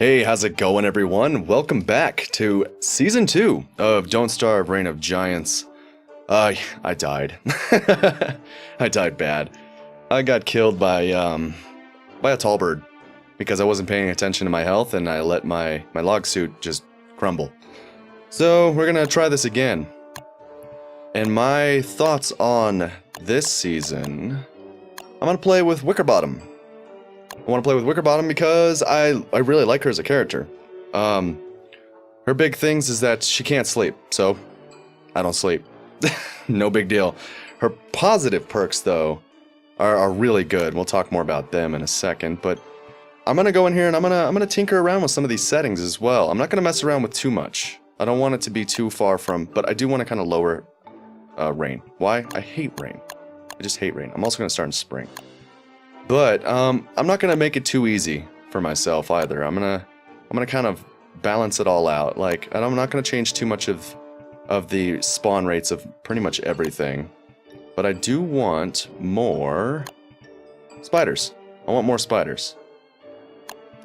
Hey, how's it going, everyone? Welcome back to Season 2 of Don't Starve Reign of Giants. I died. I died bad. I got killed by a tall bird because I wasn't paying attention to my health and I let my log suit just crumble. So, we're gonna try this again. And my thoughts on this season, I'm gonna play with Wickerbottom. I want to play with Wickerbottom because I really like her as a character. Her big things is that she can't sleep, so I don't sleep. No big deal. Her positive perks, though, are really good. We'll talk more about them in a second, but I'm gonna go in here and I'm gonna tinker around with some of these settings as well. I'm not gonna mess around with too much. I don't want it to be too far from, but I do want to kind of lower rain. Why? I hate rain. I just hate rain. I'm also gonna start in spring. But I'm not gonna make it too easy for myself either. I'm gonna kind of balance it all out. Like, and I'm not gonna change too much of the spawn rates of pretty much everything. But I do want more spiders. I want more spiders.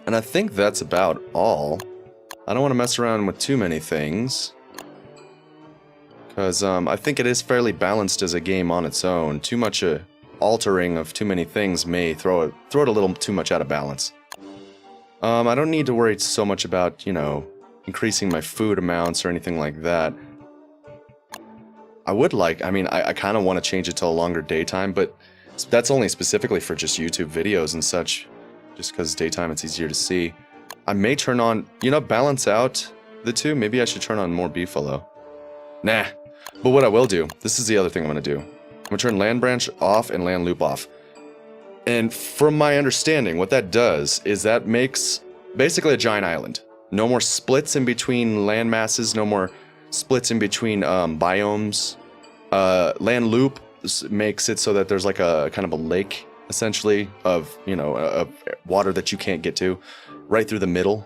And I think that's about all. I don't want to mess around with too many things. Because I think it is fairly balanced as a game on its own. Too much altering of too many things may throw it a little too much out of balance. I don't need to worry so much about, you know, increasing my food amounts or anything like that. I kind of want to change it to a longer daytime, but that's only specifically for just YouTube videos and such, just because daytime it's easier to see. I may turn on, balance out the two. Maybe I should turn on more beefalo. Nah, but what I will do, this is the other thing I'm going to do. I'm going to turn land branch off and land loop off. And from my understanding, what that does is that makes basically a giant island. No more splits in between land masses, no more splits in between biomes. Land loop makes it so that there's like a kind of a lake, essentially, of, of water that you can't get to, right through the middle.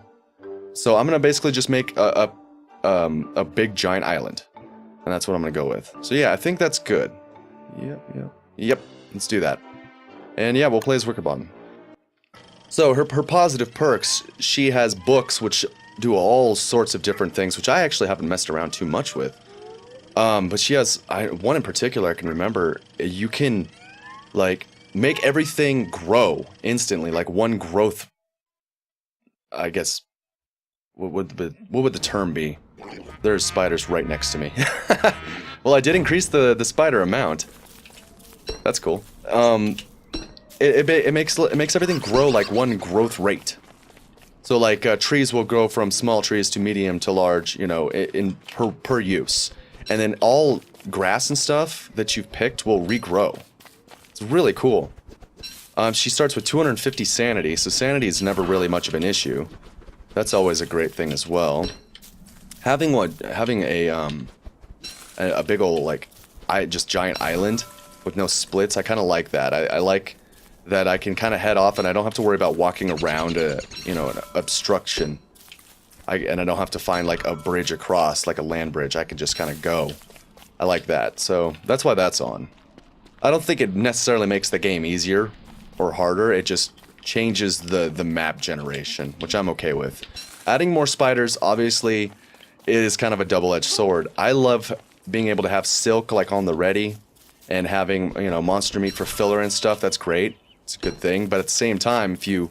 So I'm going to basically just make a big giant island. And that's what I'm going to go with. So yeah, I think that's good. Yep, let's do that. And yeah, we'll play as Wickerbottom. So her positive perks, she has books which do all sorts of different things, which I actually haven't messed around too much with. But she has one in particular I can remember. You can like make everything grow instantly, like one growth. I guess what would the term be? There's spiders right next to me. Well, I did increase the spider amount. That's cool. It makes everything grow like one growth rate. So like trees will grow from small trees to medium to large, in per use. And then all grass and stuff that you've picked will regrow. It's really cool. She starts with 250 sanity, so sanity is never really much of an issue. That's always a great thing as well. Having a big old just giant island with no splits, I kind of like that. I like that I can kind of head off and I don't have to worry about walking around an obstruction. And I don't have to find like a bridge across, like a land bridge. I can just kind of go. I like that. So that's why that's on. I don't think it necessarily makes the game easier or harder. It just changes the map generation, which I'm okay with. Adding more spiders, obviously, is kind of a double-edged sword. I love being able to have silk like on the ready and having, monster meat for filler and stuff. That's great. It's a good thing. But at the same time, if you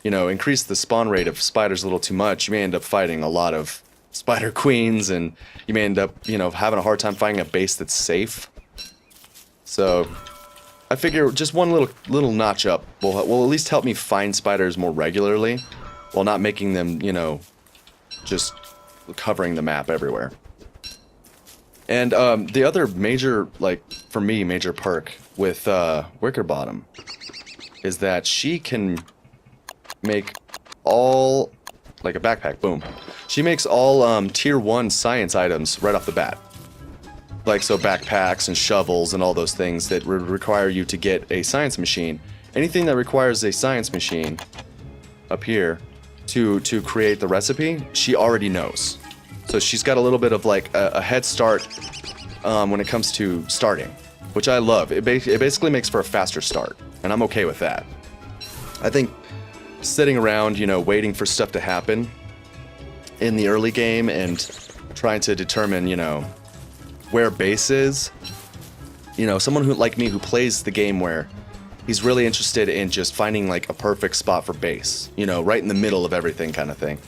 increase the spawn rate of spiders a little too much, you may end up fighting a lot of spider queens, and you may end up, having a hard time finding a base that's safe. So I figure just one little notch up will at least help me find spiders more regularly, while not making them, just covering the map everywhere. And the other major, for me, major perk with Wickerbottom is that she can make all, like a backpack, boom. She makes all tier 1 science items right off the bat. Like, so backpacks and shovels and all those things that require you to get a science machine. Anything that requires a science machine up here to create the recipe, she already knows. So she's got a little bit of like a head start when it comes to starting, which I love. It basically makes for a faster start, and I'm okay with that. I think sitting around, you know, waiting for stuff to happen in the early game and trying to determine, you know, where base is. You know, someone who like me who plays the game where he's really interested in just finding like a perfect spot for base, you know, right in the middle of everything kind of thing.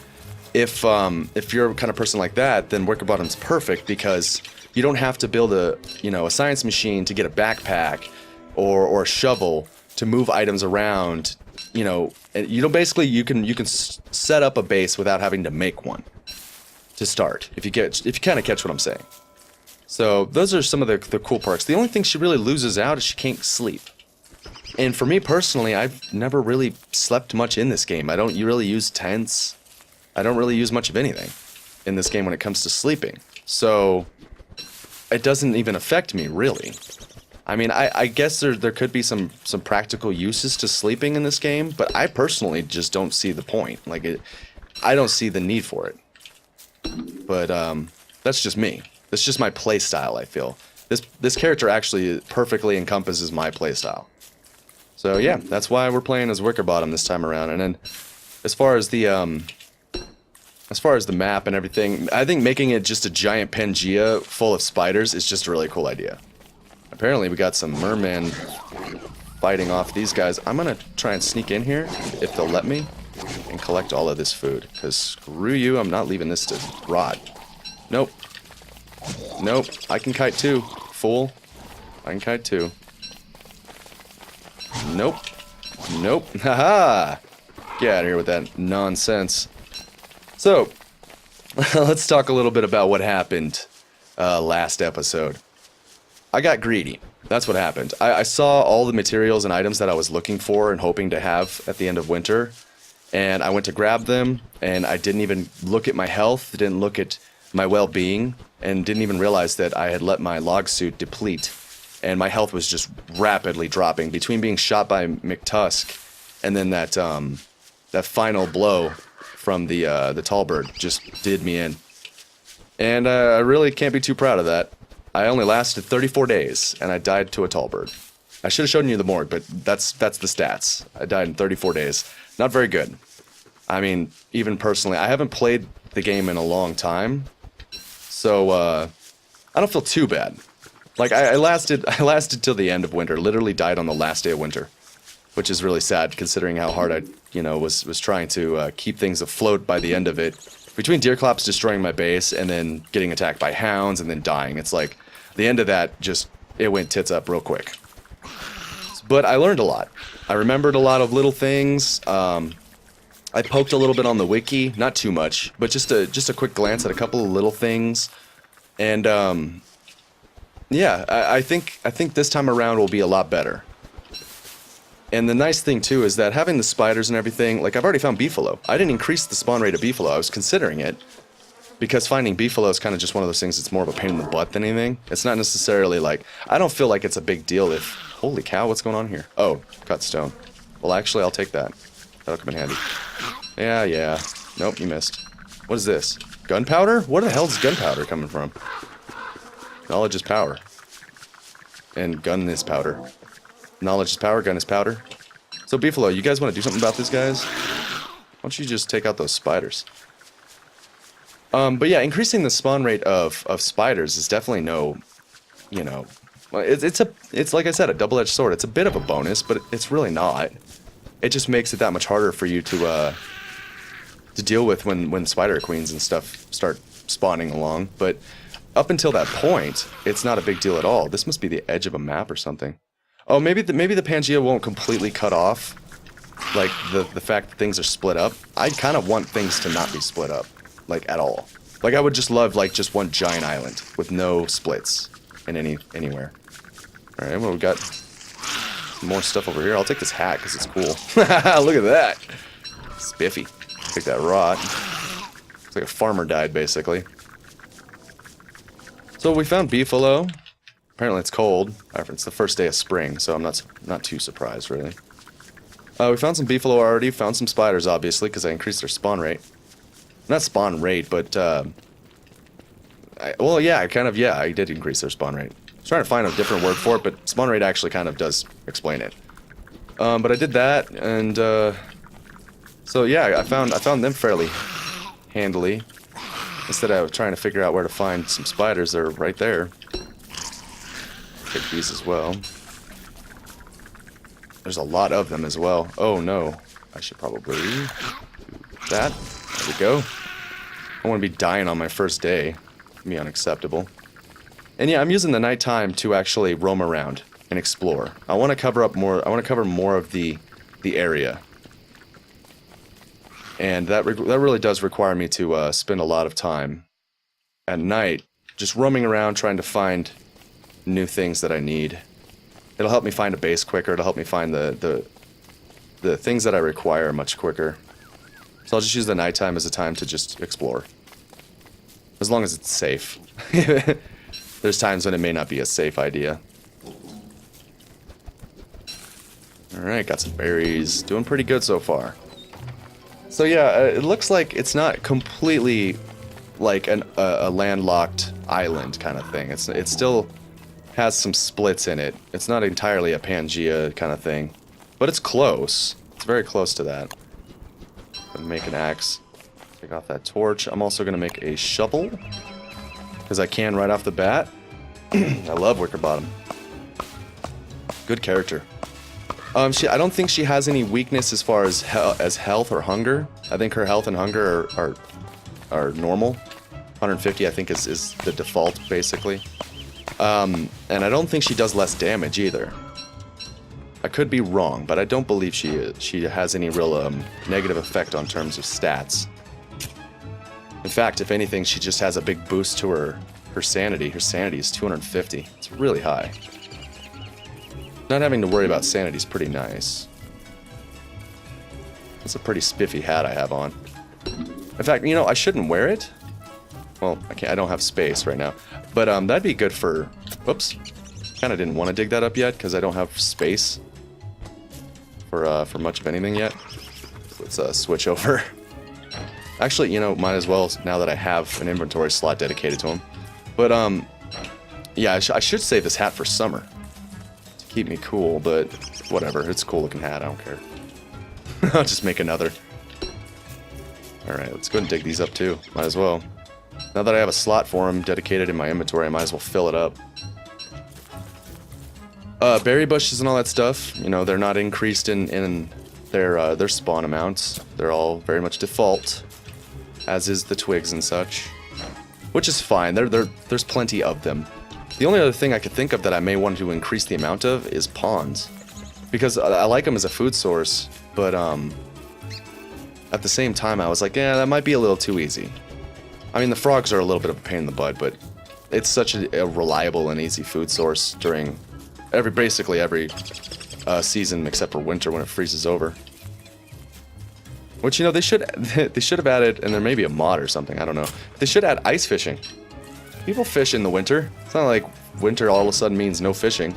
If you're a kind of person like that, then Worker Bottom's perfect because you don't have to build a, you know, a science machine to get a backpack or a shovel to move items around, you know, and you know, basically you can set up a base without having to make one to start, if you kind of catch what I'm saying. So those are some of the cool perks. The only thing she really loses out is she can't sleep. And for me personally, I've never really slept much in this game. I don't really use tents. I don't really use much of anything in this game when it comes to sleeping. So it doesn't even affect me, really. I mean, I guess there could be some practical uses to sleeping in this game, but I personally just don't see the point. Like, I don't see the need for it. But that's just me. That's just my play style, I feel. This character actually perfectly encompasses my play style. So yeah, that's why we're playing as Wicker Bottom this time around. And then as far as the map and everything, I think making it just a giant Pangea full of spiders is just a really cool idea. Apparently we got some merman fighting off these guys. I'm gonna try and sneak in here, if they'll let me, and collect all of this food. Because screw you, I'm not leaving this to rot. Nope. Nope, I can kite too, fool. I can kite too. Nope. Nope. Haha! Get out of here with that nonsense. So, let's talk a little bit about what happened last episode. I got greedy. That's what happened. I saw all the materials and items that I was looking for and hoping to have at the end of winter, and I went to grab them, and I didn't even look at my health, didn't look at my well-being, and didn't even realize that I had let my log suit deplete, and my health was just rapidly dropping between being shot by McTusk and then that final blow from the tall bird just did me in. And I really can't be too proud of that. I only lasted 34 days, and I died to a tall bird. I should have shown you the morgue, but that's the stats. I died in 34 days. Not very good. I mean, even personally, I haven't played the game in a long time, so I don't feel too bad. Like I lasted till the end of winter. Literally died on the last day of winter, which is really sad considering how hard I, you know, was trying to keep things afloat by the end of it. Between Deerclops destroying my base and then getting attacked by hounds and then dying, it's like the end of that it went tits up real quick. But I learned a lot. I remembered a lot of little things. I poked a little bit on the wiki, not too much, but just a quick glance at a couple of little things. And yeah, I think this time around will be a lot better. And the nice thing too is that having the spiders and everything, like I've already found beefalo. I didn't increase the spawn rate of beefalo. I was considering it because finding beefalo is kind of just one of those things that's more of a pain in the butt than anything. It's not necessarily like, I don't feel like it's a big deal if, holy cow, what's going on here? Oh, cut stone. Well, actually, I'll take that. That'll come in handy. Yeah. Nope, you missed. What is this? Gunpowder? Where the hell is gunpowder coming from? Knowledge is power. And gun is powder. Knowledge is power, gun is powder. So, beefalo, you guys want to do something about this, guys? Why don't you just take out those spiders? But yeah, increasing the spawn rate of spiders is definitely no, you know, it's like I said, a double-edged sword. It's a bit of a bonus, but it's really not. It just makes it that much harder for you to deal with when spider queens and stuff start spawning along. But up until that point, it's not a big deal at all. This must be the edge of a map or something. Oh, maybe the Pangea won't completely cut off, like the fact that things are split up. I kind of want things to not be split up, like at all. Like I would just love like just one giant island with no splits in anywhere. All right, well we got more stuff over here. I'll take this hat because it's cool. Look at that, spiffy. Take that rot. It's like a farmer died basically. So we found beefalo. Apparently it's cold. It's the first day of spring, so I'm not too surprised, really. We found some beefalo already. Found some spiders, obviously, because I increased their spawn rate. Not spawn rate, but I did increase their spawn rate. I was trying to find a different word for it, but spawn rate actually kind of does explain it. But I did that, and So yeah, I found them fairly handily. Instead of trying to figure out where to find some spiders, they're right there. Take these as well. There's a lot of them as well. Oh no, I should probably do that. There we go. I want to be dying on my first day. Be unacceptable. And yeah, I'm using the nighttime to actually roam around and explore. I want to cover up more. I want to cover more of the area. And that really does require me to spend a lot of time at night just roaming around trying to find new things that I need. It'll help me find a base quicker. It'll help me find the things that I require much quicker. So I'll just use the nighttime as a time to just explore. As long as it's safe. There's times when it may not be a safe idea. Alright, got some berries. Doing pretty good so far. So yeah, it looks like it's not completely like a landlocked island kind of thing. It still has some splits in it. It's not entirely a Pangea kind of thing, but it's close. It's very close to that. I'm gonna make an axe. Take off that torch. I'm also gonna make a shovel because I can right off the bat. I love Wickerbottom. Good character. I don't think she has any weakness as far as health or hunger. I think her health and hunger are normal. 150, I think, is the default, basically. And I don't think she does less damage, either. I could be wrong, but I don't believe she has any real negative effect on terms of stats. In fact, if anything, she just has a big boost to her sanity. Her sanity is 250. It's really high. Not having to worry about sanity is pretty nice. It's a pretty spiffy hat I have on. In fact, you know, I shouldn't wear it. Well, I don't have space right now. But that'd be good for... Whoops. Kind of didn't want to dig that up yet because I don't have space for much of anything yet. Let's switch over. Actually, you know, might as well now that I have an inventory slot dedicated to them. But yeah, I should save this hat for summer. Keep me cool, but whatever. It's a cool looking hat. I don't care. I'll just make another. Alright, let's go and dig these up too. Might as well. Now that I have a slot for them dedicated in my inventory, I might as well fill it up. Berry bushes and all that stuff, you know, they're not increased in their spawn amounts. They're all very much default, as is the twigs and such. Which is fine. There's plenty of them. The only other thing I could think of that I may want to increase the amount of is pawns. Because I like them as a food source, but at the same time I was like, yeah, that might be a little too easy. I mean, the frogs are a little bit of a pain in the butt, but it's such a reliable and easy food source during basically every season except for winter when it freezes over. Which, you know, they should have added, and there may be a mod or something, I don't know. They should add ice fishing. People fish in the winter. It's not like winter all of a sudden means no fishing.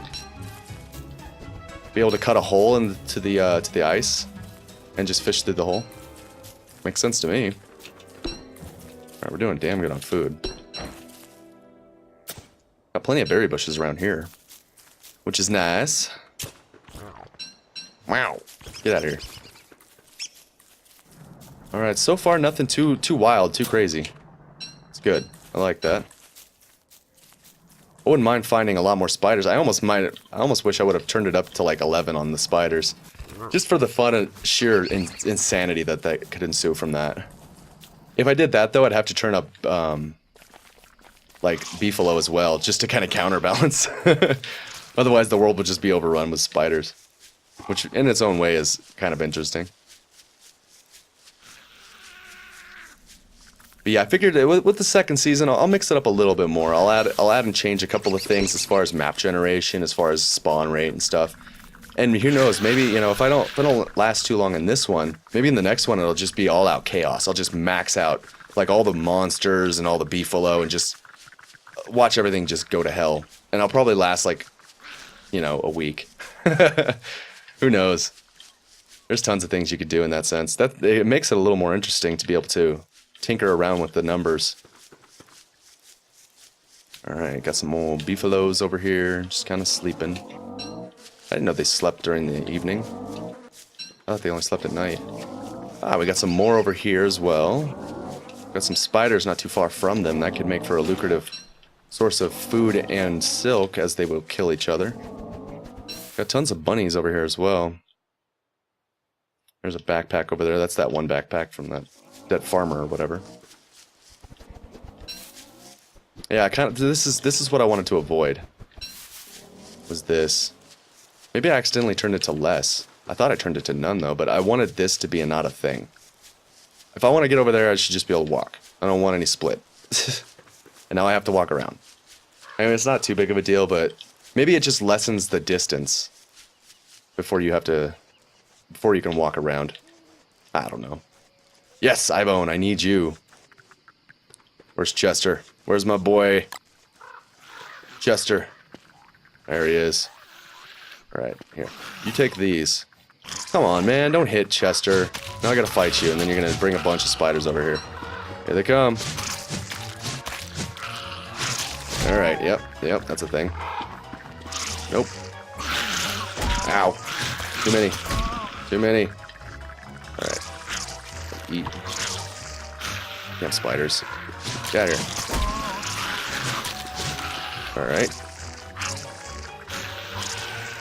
Be able to cut a hole into the ice and just fish through the hole. Makes sense to me. Alright, we're doing damn good on food. Got plenty of berry bushes around here, which is nice. Wow. Get out of here. Alright, so far nothing too wild, too crazy. It's good. I like that. I wouldn't mind finding a lot more spiders. I almost wish I would have turned it up to like 11 on the spiders. Just for the fun and sheer insanity that could ensue from that. If I did that though, I'd have to turn up like beefalo as well, just to kind of counterbalance. Otherwise the world would just be overrun with spiders. Which in its own way is kind of interesting. But yeah, I figured with the second season, I'll mix it up a little bit more. I'll add and change a couple of things as far as map generation, as far as spawn rate and stuff. And who knows, maybe, you know, if I don't last too long in this one, maybe in the next one it'll just be all out chaos. I'll just max out like all the monsters and all the beefalo and just watch everything just go to hell. And I'll probably last like, you know, a week. Who knows? There's tons of things you could do in that sense. It makes it a little more interesting to be able to tinker around with the numbers. Alright, got some more beefalos over here, just kind of sleeping. I didn't know they slept during the evening. I thought they only slept at night. Ah, we got some more over here as well. Got some spiders not too far from them. That could make for a lucrative source of food and silk, as they will kill each other. Got tons of bunnies over here as well. There's a backpack over there. That's that one backpack from that farmer or whatever. Yeah, this is what I wanted to avoid. Was this. Maybe I accidentally turned it to less. I thought I turned it to none though, but I wanted this to be not a thing. If I want to get over there, I should just be able to walk. I don't want any split. And now I have to walk around. I mean, it's not too big of a deal, but maybe it just lessens the distance before you can walk around. I don't know. Yes, Ibone, I need you. Where's Chester? Where's my boy? Chester. There he is. Alright, here. You take these. Come on, man, don't hit Chester. Now I gotta fight you, and then you're gonna bring a bunch of spiders over here. Here they come. Alright, yep, that's a thing. Nope. Ow. Too many. Too many. Alright. Eat. Damn spiders. Get out of here. Alright.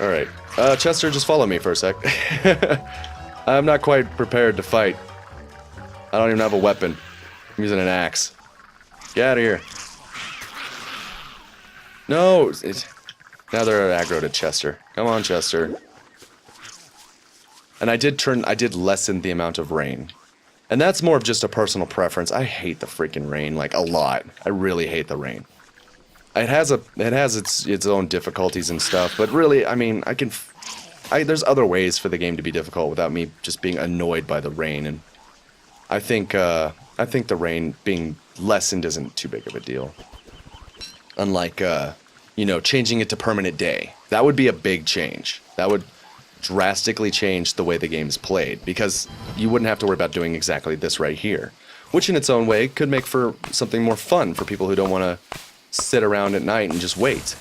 Alright. Chester, just follow me for a sec. I'm not quite prepared to fight. I don't even have a weapon. I'm using an axe. Get out of here. No! Now they're aggro to Chester. Come on, Chester. And I did lessen the amount of rain. And that's more of just a personal preference. I hate the freaking rain, like, a lot. I really hate the rain. It has its own difficulties and stuff, but really, I mean, there's other ways for the game to be difficult without me just being annoyed by the rain, and I think the rain being lessened isn't too big of a deal. Unlike, you know, changing it to permanent day. That would be a big change. That would drastically change the way the game's played, because you wouldn't have to worry about doing exactly this right here, which in its own way could make for something more fun for people who don't want to sit around at night and just wait.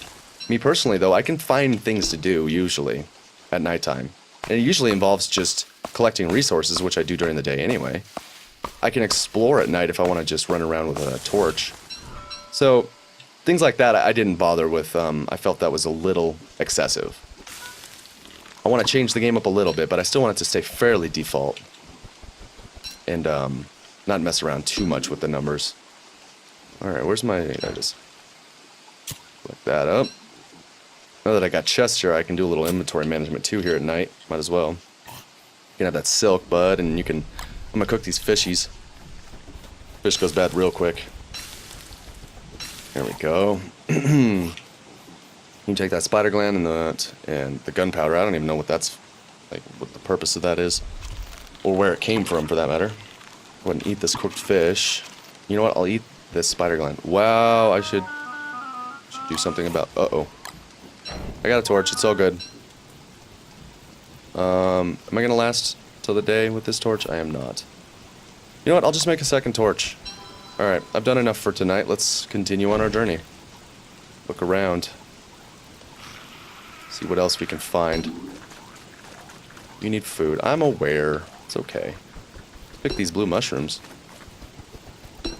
Me personally, though, I can find things to do, usually, at nighttime. And it usually involves just collecting resources, which I do during the day anyway. I can explore at night if I want to just run around with a torch. So, things like that I didn't bother with. I felt that was a little excessive. I want to change the game up a little bit, but I still want it to stay fairly default. And not mess around too much with the numbers. Alright, where's my... There it is. Look that up. Now that I got Chester, I can do a little inventory management too here at night. Might as well. You can have that silk, bud, and you can... I'm gonna cook these fishies. Fish goes bad real quick. There we go. You can take that spider gland and the gunpowder. I don't even know what that's... like, what the purpose of that is. Or where it came from, for that matter. Go ahead and eat this cooked fish. You know what? I'll eat this spider gland. Wow, I should do something about... Uh-oh. I got a torch. It's all good. Am I gonna last till the day with this torch? I am not. You know what? I'll just make a second torch. Alright, I've done enough for tonight. Let's continue on our journey. Look around. See what else we can find. You need food. I'm aware. It's okay. Pick these blue mushrooms.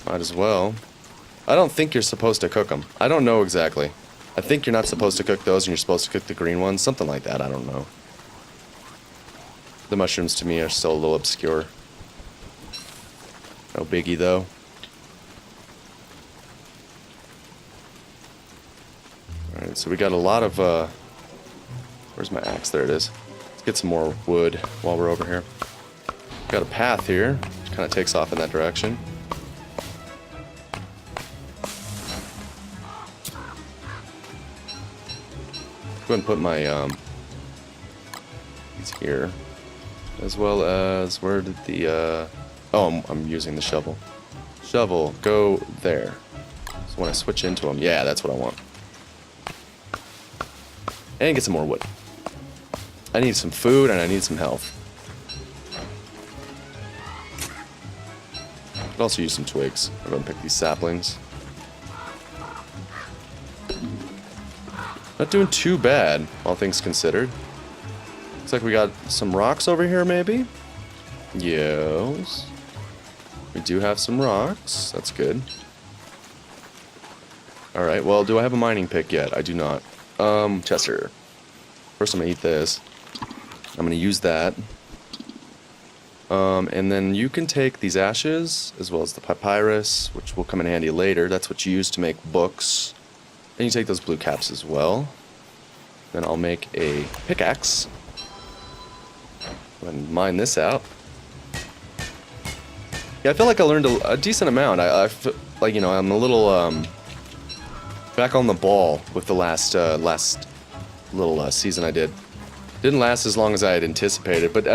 Might as well. I don't think you're supposed to cook them. I don't know exactly. I think you're not supposed to cook those and you're supposed to cook the green ones. Something like that. I don't know. The mushrooms to me are still a little obscure. No biggie though. Alright, so we got a lot of... Where's my axe? There it is. Let's get some more wood while we're over here. Got a path here, which kind of takes off in that direction. Go ahead and put my these here, as well as where did the oh, I'm using the shovel. Shovel, go there. So when I switch into them, yeah, that's what I want. And get some more wood. I need some food and I need some health. Could also use some twigs. I'm gonna pick these saplings. Not doing too bad, all things considered. Looks like we got some rocks over here, maybe? Yes. We do have some rocks. That's good. Alright, well, do I have a mining pick yet? I do not. Chester. First I'm gonna eat this. I'm gonna use that. And then you can take these ashes, as well as the papyrus, which will come in handy later. That's what you use to make books. And you take those blue caps as well. Then I'll make a pickaxe. And mine this out. Yeah, I feel like I learned a decent amount. I feel like, you know, I'm a little, back on the ball with the last little season I did. Didn't last as long as I had anticipated, but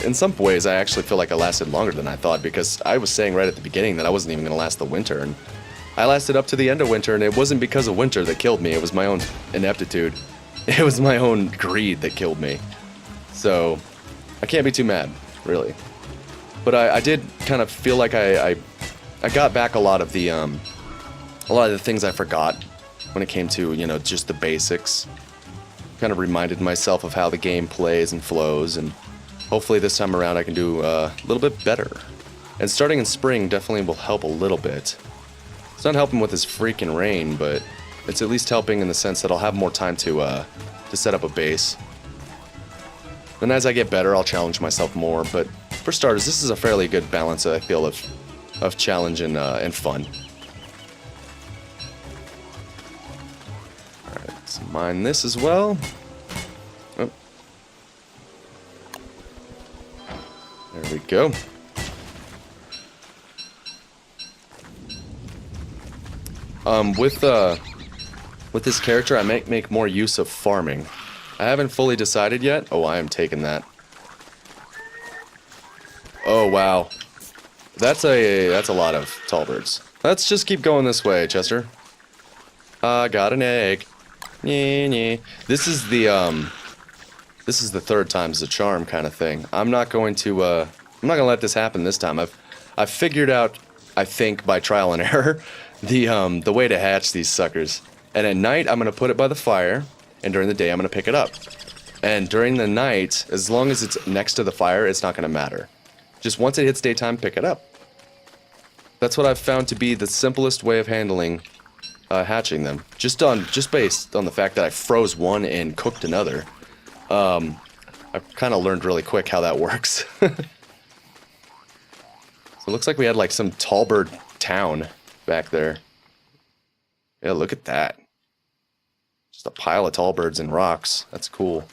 in some ways I actually feel like I lasted longer than I thought, because I was saying right at the beginning that I wasn't even going to last the winter, and I lasted up to the end of winter, and it wasn't because of winter that killed me, it was my own ineptitude. It was my own greed that killed me. So, I can't be too mad, really. But I did kind of feel like I got back a lot of the things I forgot when it came to, you know, just the basics. Kind of reminded myself of how the game plays and flows, and hopefully this time around I can do a little bit better. And starting in spring definitely will help a little bit. It's not helping with this freaking rain, but it's at least helping in the sense that I'll have more time to set up a base. Then as I get better, I'll challenge myself more, but for starters, this is a fairly good balance, I feel, of challenge and fun. Alright, let's mine this as well. Oh. There we go. With this character, I might make more use of farming. I haven't fully decided yet. Oh, I am taking that. Oh, wow. That's a lot of tall birds. Let's just keep going this way, Chester. Got an egg. Nyeh. This is the third time's the charm kind of thing. I'm not going to let this happen this time. I've figured out, I think by trial and error, the way to hatch these suckers. And at night, I'm gonna put it by the fire, and during the day, I'm gonna pick it up. And during the night, as long as it's next to the fire, it's not gonna matter. Just once it hits daytime, pick it up. That's what I've found to be the simplest way of handling hatching them. Just based on the fact that I froze one and cooked another. I've kind of learned really quick how that works. So it looks like we had like some tall bird town back there. Yeah, look at that. Just a pile of tall birds and rocks. That's cool.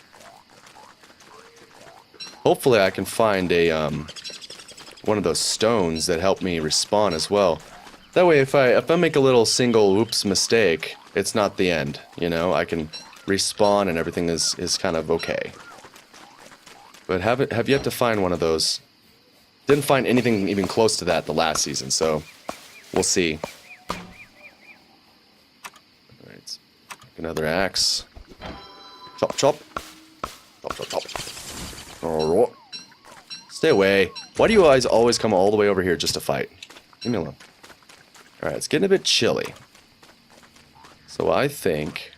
Hopefully I can find a one of those stones that help me respawn as well. That way if I make a little single oops mistake, it's not the end, you know? I can respawn and everything is kind of okay. But have yet to find one of those. Didn't find anything even close to that the last season, so we'll see. Alright, another axe. Chop, chop. Chop, chop, chop. Alright. Stay away. Why do you guys always come all the way over here just to fight? Leave me alone. Alright, it's getting a bit chilly. So I think...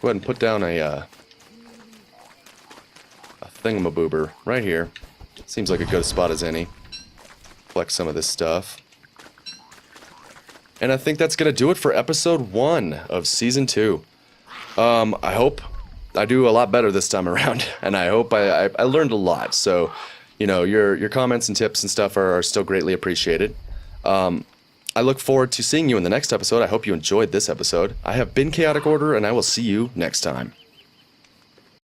Go ahead and put down a thingamaboober right here. Seems like a good spot as any. Collect some of this stuff. And I think that's going to do it for episode 1 of season 2. I hope I do a lot better this time around. And I hope I learned a lot. So, you know, your comments and tips and stuff are still greatly appreciated. I look forward to seeing you in the next episode. I hope you enjoyed this episode. I have been Chaotic Order, and I will see you next time.